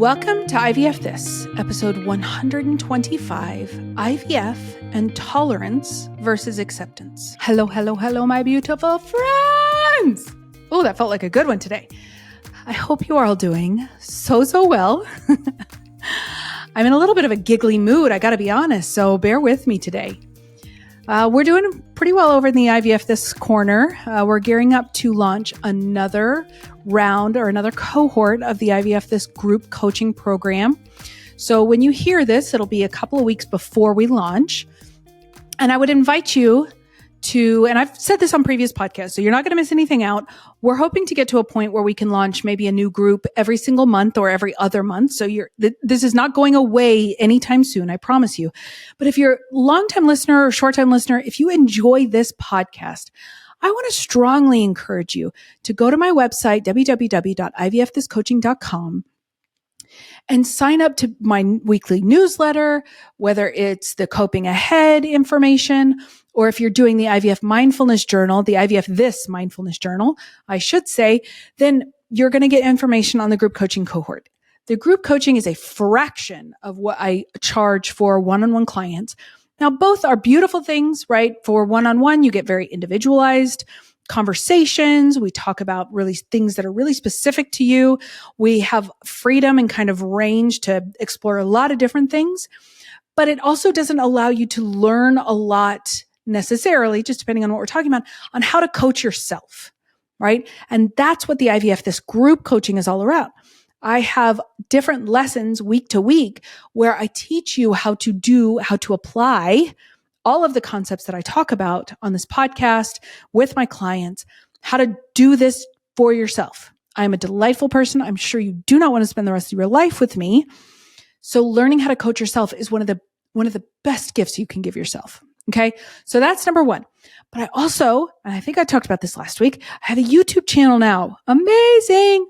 Welcome to IVF This, episode 125, IVF and Tolerance versus Acceptance. Hello, my beautiful friends. Oh, that felt like a good one today. I hope you are all doing so well. I'm in a little bit of a giggly mood, I gotta be honest, so bear with me today. We're doing pretty well over in the IVF This corner. We're gearing up to launch another round or another cohort of the IVF This group coaching program. So when you hear this, it'll be a couple of weeks before we launch. And I would invite you to, and I've said this on previous podcasts, so you're not going to miss anything out. We're hoping to get to a point where we can launch maybe a new group every single month or every other month. So this is not going away anytime soon, I promise you. But if you're a long-time listener or short-time listener, if you enjoy this podcast, I want to strongly encourage you to go to my website, www.ivfthiscoaching.com, and sign up to my weekly newsletter, whether it's the Coping Ahead information, or if you're doing the IVF Mindfulness Journal, the IVF This Mindfulness Journal, I should say, then you're going to get information on the group coaching cohort. The group coaching is a fraction of what I charge for one-on-one clients. Now, both are beautiful things, right? For one-on-one, you get very individualized conversations. We talk about really things that are really specific to you. We have freedom and kind of range to explore a lot of different things, but it also doesn't allow you to learn a lot necessarily, just depending on what we're talking about, on how to coach yourself, right? And that's what the IVF This group coaching is all about. I have different lessons week to week where I teach you how to apply all of the concepts that I talk about on this podcast with my clients, how to do this for yourself. I'm a delightful person. I'm sure you do not want to spend the rest of your life with me. So learning how to coach yourself is one of the best gifts you can give yourself. Okay. So that's number one. But I also, and I think I talked about this last week, I have a YouTube channel now. Amazing.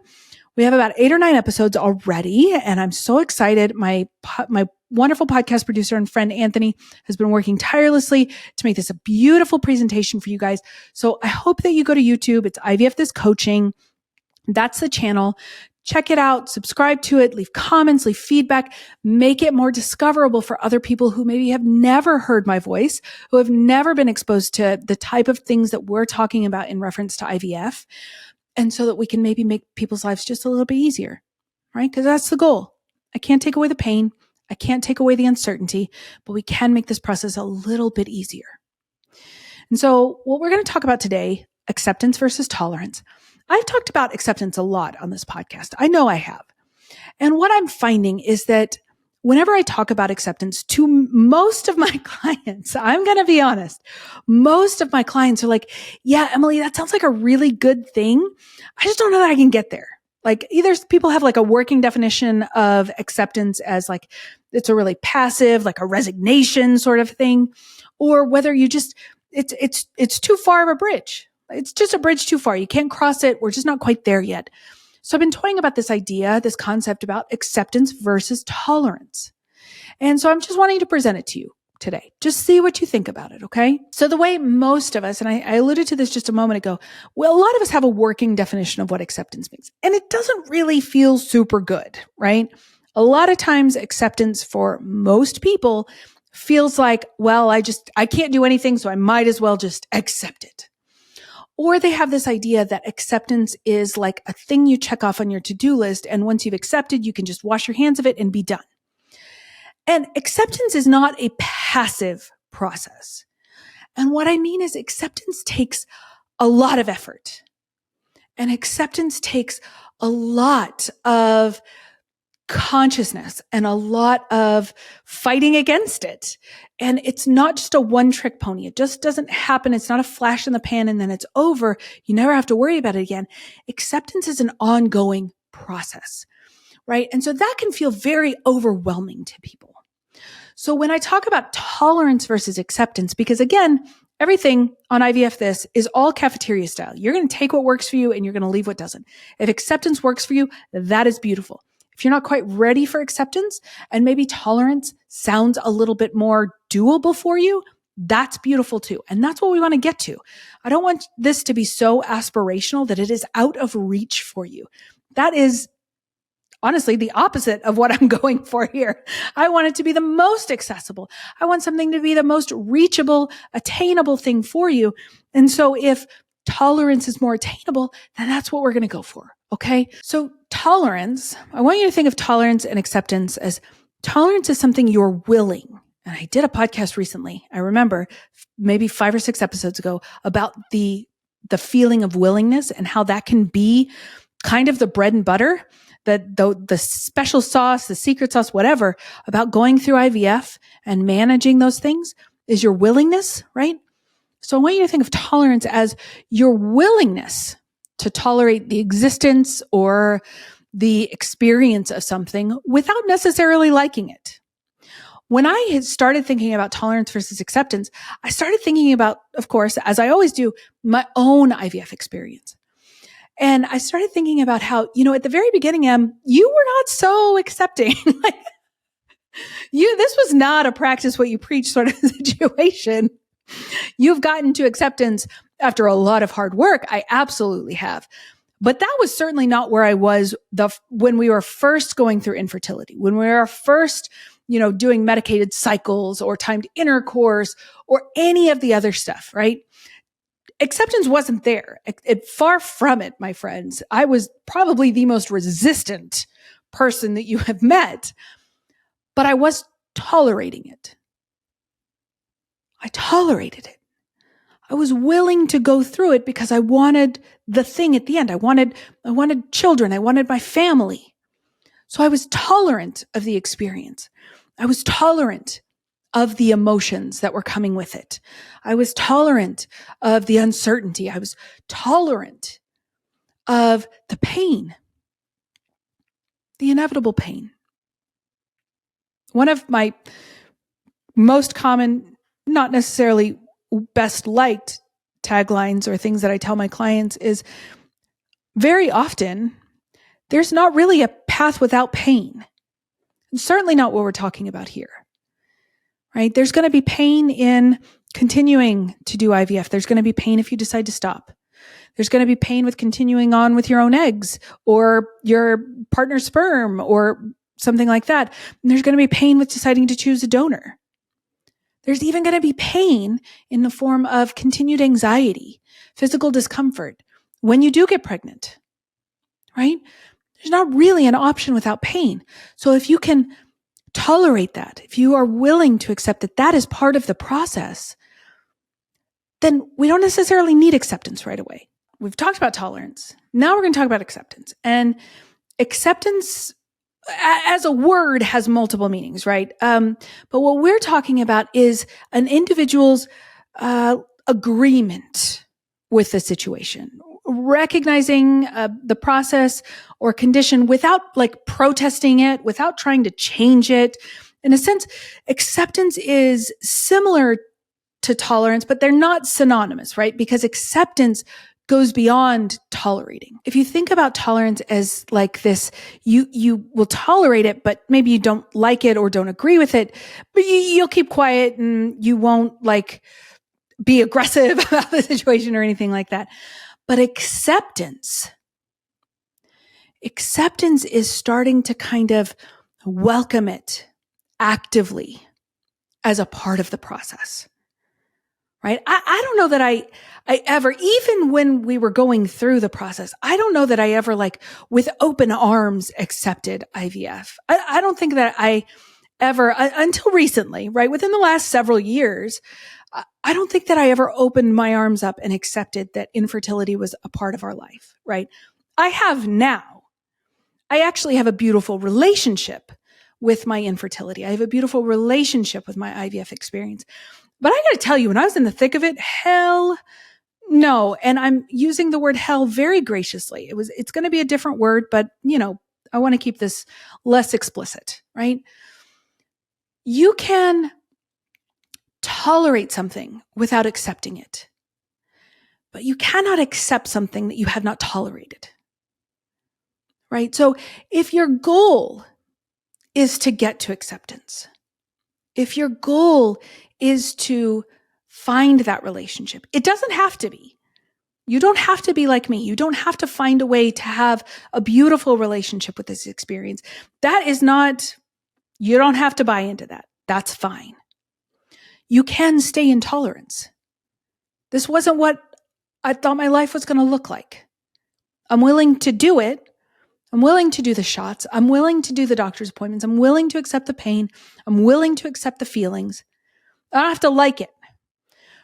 We have about 8 or 9 episodes already, and I'm so excited. My wonderful podcast producer and friend, Anthony, has been working tirelessly to make this a beautiful presentation for you guys. So I hope that you go to YouTube. It's IVF This Coaching. That's the channel. Check it out, subscribe to it, leave comments, leave feedback, make it more discoverable for other people who maybe have never heard my voice, who have never been exposed to the type of things that we're talking about in reference to IVF. And so that we can maybe make people's lives just a little bit easier, right? Because that's the goal. I can't take away the pain. I can't take away the uncertainty, but we can make this process a little bit easier. And so what we're going to talk about today, acceptance versus tolerance. I've talked about acceptance a lot on this podcast. I know I have. And what I'm finding is that whenever I talk about acceptance to most of my clients, I'm going to be honest, most of my clients are like, yeah, Emily, that sounds like a really good thing. I just don't know that I can get there. Like either people have like a working definition of acceptance as like, it's a really passive, like a resignation sort of thing, or whether you just, it's too far of a bridge. It's just a bridge too far. You can't cross it. We're just not quite there yet. So I've been toying about this idea, this concept about acceptance versus tolerance. And so I'm just wanting to present it to you today. Just see what you think about it, okay? So the way most of us, and I alluded to this just a moment ago, well, a lot of us have a working definition of what acceptance means. And it doesn't really feel super good, right? A lot of times acceptance for most people feels like, well, I can't do anything, so I might as well just accept it. Or they have this idea that acceptance is like a thing you check off on your to-do list. And once you've accepted, you can just wash your hands of it and be done. And acceptance is not a passive process. And what I mean is acceptance takes a lot of effort. And acceptance takes a lot of consciousness and a lot of fighting against it. And it's not just a one-trick pony. It just doesn't happen. It's not a flash in the pan and then it's over. You never have to worry about it again. Acceptance is an ongoing process, right? And so that can feel very overwhelming to people. So when I talk about tolerance versus acceptance, because again, everything on IVF This is all cafeteria style. You're going to take what works for you and you're going to leave what doesn't. If acceptance works for you, that is beautiful. If you're not quite ready for acceptance and maybe tolerance sounds a little bit more doable for you, that's beautiful too. And that's what we want to get to. I don't want this to be so aspirational that it is out of reach for you. That is honestly the opposite of what I'm going for here. I want it to be the most accessible. I want something to be the most reachable, attainable thing for you. And so if tolerance is more attainable, then that's what we're going to go for. Okay. So tolerance, I want you to think of tolerance and acceptance as tolerance is something you're willing. And I did a podcast recently. I remember maybe 5 or 6 episodes ago about the feeling of willingness and how that can be kind of the bread and butter, the special sauce, the secret sauce, whatever, about going through IVF and managing those things is your willingness, right? So I want you to think of tolerance as your willingness to tolerate the existence or the experience of something without necessarily liking it. When I had started thinking about tolerance versus acceptance, I started thinking about, of course, as I always do, my own IVF experience. And I started thinking about how, at the very beginning, you were not so accepting. This was not a practice what you preach sort of situation. You've gotten to acceptance after a lot of hard work. I absolutely have. But that was certainly not where I was when we were first going through infertility, when we were first, doing medicated cycles or timed intercourse or any of the other stuff, right? Acceptance wasn't there. Far from it, my friends. I was probably the most resistant person that you have met, but I was tolerating it. I tolerated it. I was willing to go through it because I wanted the thing at the end. I wanted children. I wanted my family. So I was tolerant of the experience. I was tolerant of the emotions that were coming with it. I was tolerant of the uncertainty. I was tolerant of the pain, the inevitable pain. One of my most common, not necessarily best liked taglines or things that I tell my clients is very often there's not really a path without pain. And certainly not what we're talking about here, right? There's going to be pain in continuing to do IVF. There's going to be pain if you decide to stop. There's going to be pain with continuing on with your own eggs or your partner's sperm or something like that. And there's going to be pain with deciding to choose a donor. There's even going to be pain in the form of continued anxiety, physical discomfort when you do get pregnant, right? There's not really an option without pain. So if you can tolerate that, if you are willing to accept that that is part of the process, then we don't necessarily need acceptance right away. We've talked about tolerance. Now we're going to talk about acceptance. And acceptance as a word has multiple meanings, right? But what we're talking about is an individual's agreement with the situation, recognizing the process or condition without protesting it, without trying to change it. In a sense, acceptance is similar to tolerance, but they're not synonymous, right? Because acceptance goes beyond tolerating. If you think about tolerance as like this, you will tolerate it, but maybe you don't like it or don't agree with it, but you'll keep quiet and you won't be aggressive about the situation or anything like that. But acceptance is starting to kind of welcome it actively as a part of the process. Right? I don't know that I ever, even when we were going through the process, I don't know that I ever with open arms accepted IVF. I don't think that I ever, until recently, right? Within the last several years, I don't think that I ever opened my arms up and accepted that infertility was a part of our life, right? I have now. I actually have a beautiful relationship with my infertility. I have a beautiful relationship with my IVF experience. But I got to tell you, when I was in the thick of it, hell no. And I'm using the word hell very graciously. It's going to be a different word, but I want to keep this less explicit, right? You can tolerate something without accepting it, but you cannot accept something that you have not tolerated, right? So if your goal is to get to acceptance, if your goal is to find that relationship, it doesn't have to be. You don't have to be like me. You don't have to find a way to have a beautiful relationship with this experience. That is not, you don't have to buy into that. That's fine. You can stay in tolerance. This wasn't what I thought my life was going to look like. I'm willing to do it. I'm willing to do the shots. I'm willing to do the doctor's appointments. I'm willing to accept the pain. I'm willing to accept the feelings. I don't have to like it,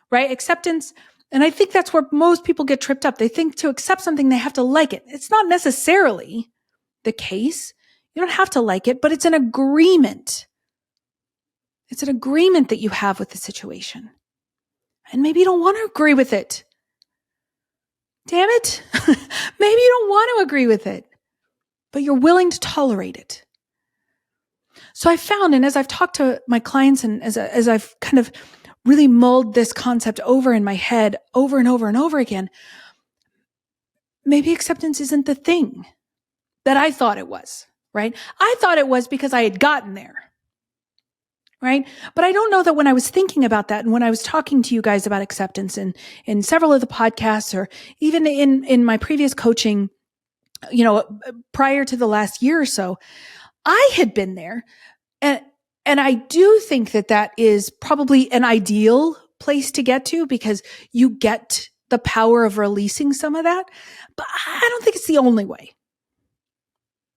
right? Acceptance. And I think that's where most people get tripped up. They think to accept something, they have to like it. It's not necessarily the case. You don't have to like it, but it's an agreement. It's an agreement that you have with the situation. And maybe you don't want to agree with it. Damn it. Maybe you don't want to agree with it, but you're willing to tolerate it. So I found, and as I've talked to my clients and as I've kind of really mulled this concept over in my head over and over and over again, maybe acceptance isn't the thing that I thought it was, right? I thought it was because I had gotten there, right? But I don't know that when I was thinking about that and when I was talking to you guys about acceptance in several of the podcasts or even in my previous coaching, prior to the last year or so, I had been there. And I do think that is probably an ideal place to get to because you get the power of releasing some of that. But I don't think it's the only way.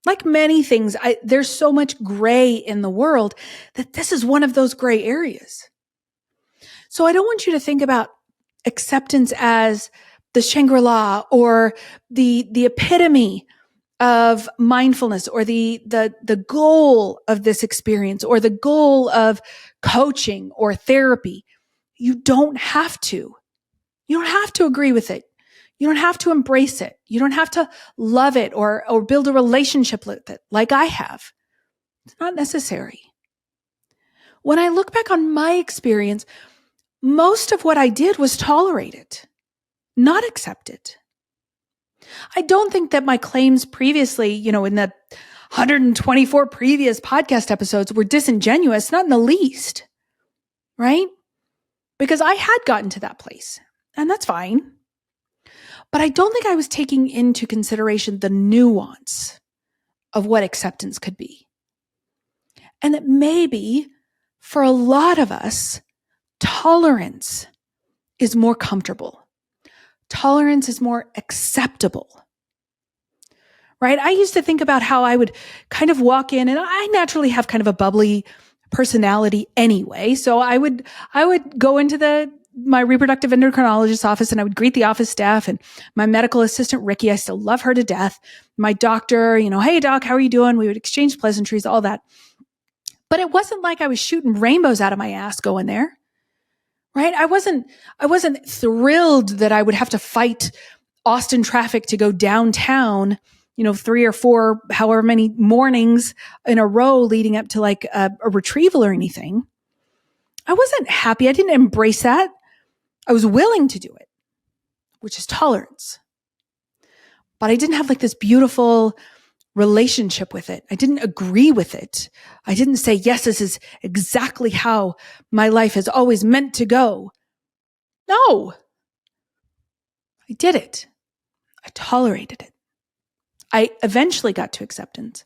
Like many things, there's so much gray in the world that this is one of those gray areas. So I don't want you to think about acceptance as the Shangri-La or the epitome of mindfulness or the goal of this experience or the goal of coaching or therapy. You don't have to. You don't have to agree with it. You don't have to embrace it. You don't have to love it or build a relationship with it like I have. It's not necessary. When I look back on my experience, most of what I did was tolerate it, not accept it. I don't think that my claims previously, in the 124 previous podcast episodes were disingenuous, not in the least, right? Because I had gotten to that place, and that's fine. But I don't think I was taking into consideration the nuance of what acceptance could be. And that maybe for a lot of us, tolerance is more comfortable. Tolerance is more acceptable, right? I used to think about how I would kind of walk in, and I naturally have kind of a bubbly personality anyway. So I would go into my reproductive endocrinologist's office and I would greet the office staff and my medical assistant, Ricky. I still love her to death. My doctor, hey doc, how are you doing? We would exchange pleasantries, all that. But it wasn't like I was shooting rainbows out of my ass going there. Right? I wasn't thrilled that I would have to fight Austin traffic to go downtown, 3 or 4, however many mornings in a row leading up to like a retrieval or anything. I wasn't happy. I didn't embrace that. I was willing to do it, which is tolerance. But I didn't have like this beautiful relationship with it. I didn't agree with it. I didn't say, yes, this is exactly how my life has always meant to go. No, I did it. I tolerated it. I eventually got to acceptance,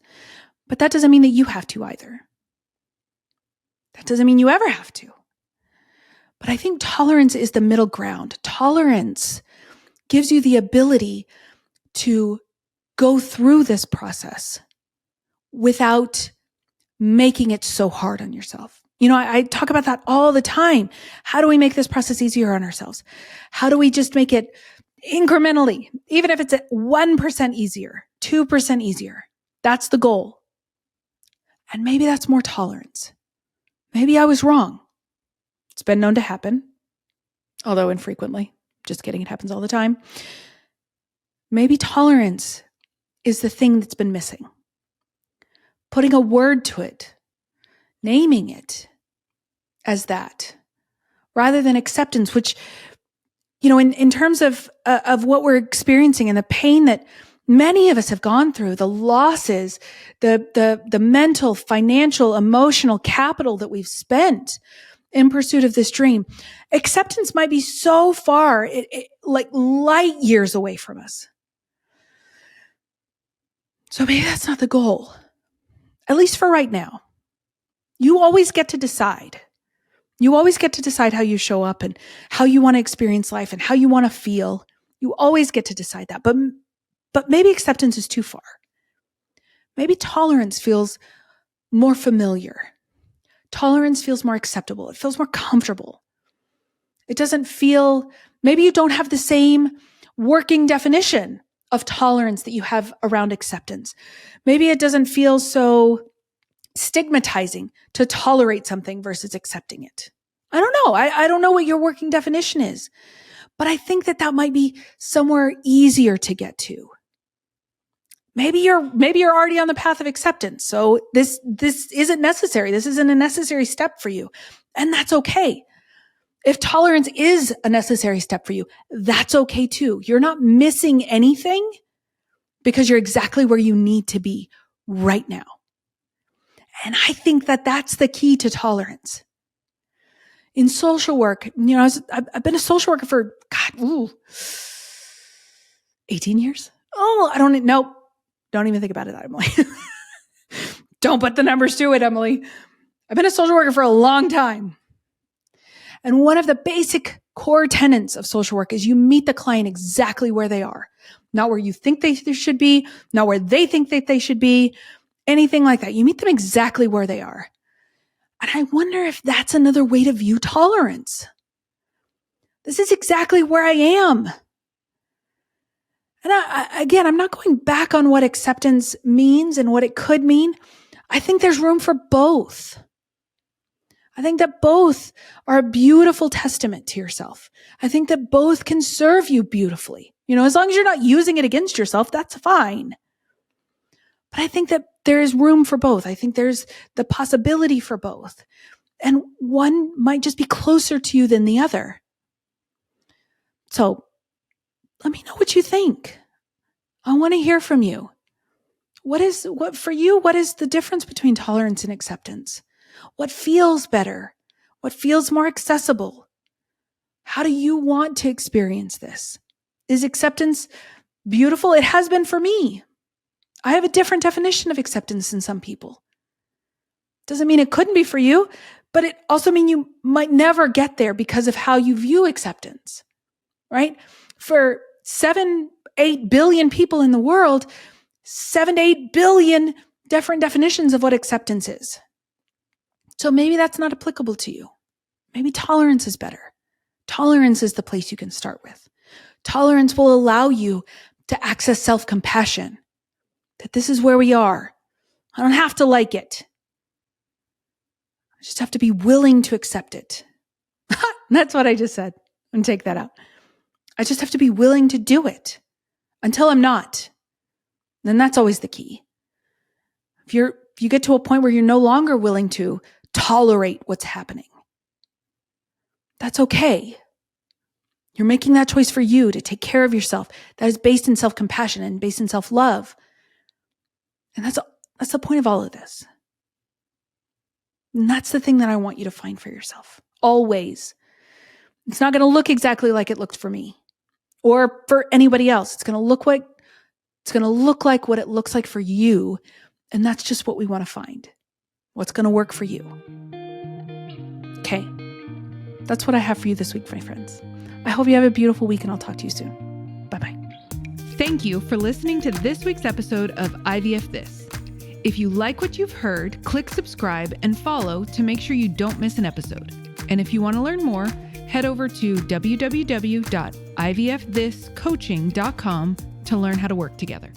but that doesn't mean that you have to either. That doesn't mean you ever have to. But I think tolerance is the middle ground. Tolerance gives you the ability to go through this process without making it so hard on yourself. I talk about that all the time. How do we make this process easier on ourselves? How do we just make it incrementally, even if it's at 1% easier, 2% easier? That's the goal. And maybe that's more tolerance. Maybe I was wrong. It's been known to happen, although infrequently. Just kidding, it happens all the time. Maybe tolerance is the thing that's been missing. Putting a word to it, naming it as that, rather than acceptance, which, in terms of what we're experiencing and the pain that many of us have gone through, the losses, the mental, financial, emotional capital that we've spent in pursuit of this dream, acceptance might be so far, like light years away from us. So maybe that's not the goal, at least for right now. You always get to decide. You always get to decide how you show up and how you want to experience life and how you want to feel. You always get to decide that. But maybe acceptance is too far. Maybe tolerance feels more familiar. Tolerance feels more acceptable. It feels more comfortable. It doesn't feel, maybe you don't have the same working definition of tolerance that you have around acceptance. Maybe it doesn't feel so stigmatizing to tolerate something versus accepting it. I don't know. I don't know what your working definition is, but I think that might be somewhere easier to get to. Maybe you're already on the path of acceptance. So this isn't necessary. This isn't a necessary step for you. And that's okay. If tolerance is a necessary step for you, that's okay too. You're not missing anything because you're exactly where you need to be right now. And I think that that's the key to tolerance. In social work, I've been a social worker for, 18 years? Oh, don't even think about it, Emily. Don't put the numbers to it, Emily. I've been a social worker for a long time. And one of the basic core tenets of social work is you meet the client exactly where they are. Not where you think they should be, not where they think that they should be, anything like that. You meet them exactly where they are. And I wonder if that's another way to view tolerance. This is exactly where I am. And I'm not going back on what acceptance means and what it could mean. I think there's room for both. I think that both are a beautiful testament to yourself. I think that both can serve you beautifully. As long as you're not using it against yourself, that's fine. But I think that there is room for both. I think there's the possibility for both. And one might just be closer to you than the other. So let me know what you think. I want to hear from you. What is the difference between tolerance and acceptance? What feels better? What feels more accessible? How do you want to experience this? Is acceptance beautiful? It has been for me. I have a different definition of acceptance than some people. Doesn't mean it couldn't be for you, but it also means you might never get there because of how you view acceptance, right? For 7-8 billion people in the world, 7-8 billion different definitions of what acceptance is. So maybe that's not applicable to you. Maybe tolerance is better. Tolerance is the place you can start with. Tolerance will allow you to access self-compassion, that this is where we are. I don't have to like it. I just have to be willing to accept it. That's what I just said. I'm going to take that out. I just have to be willing to do it until I'm not. Then that's always the key. If you get to a point where you're no longer willing to tolerate what's happening, that's okay. You're making that choice for you to take care of yourself. That is based in self-compassion and based in self-love. And that's the point of all of this. And that's the thing that I want you to find for yourself. Always. It's not going to look exactly like it looked for me or for anybody else. It's going to look like what it looks like for you. And that's just what we want to find. What's going to work for you. Okay. That's what I have for you this week, my friends. I hope you have a beautiful week and I'll talk to you soon. Bye-bye. Thank you for listening to this week's episode of IVF This. If you like what you've heard, click subscribe and follow to make sure you don't miss an episode. And if you want to learn more, head over to www.ivfthiscoaching.com to learn how to work together.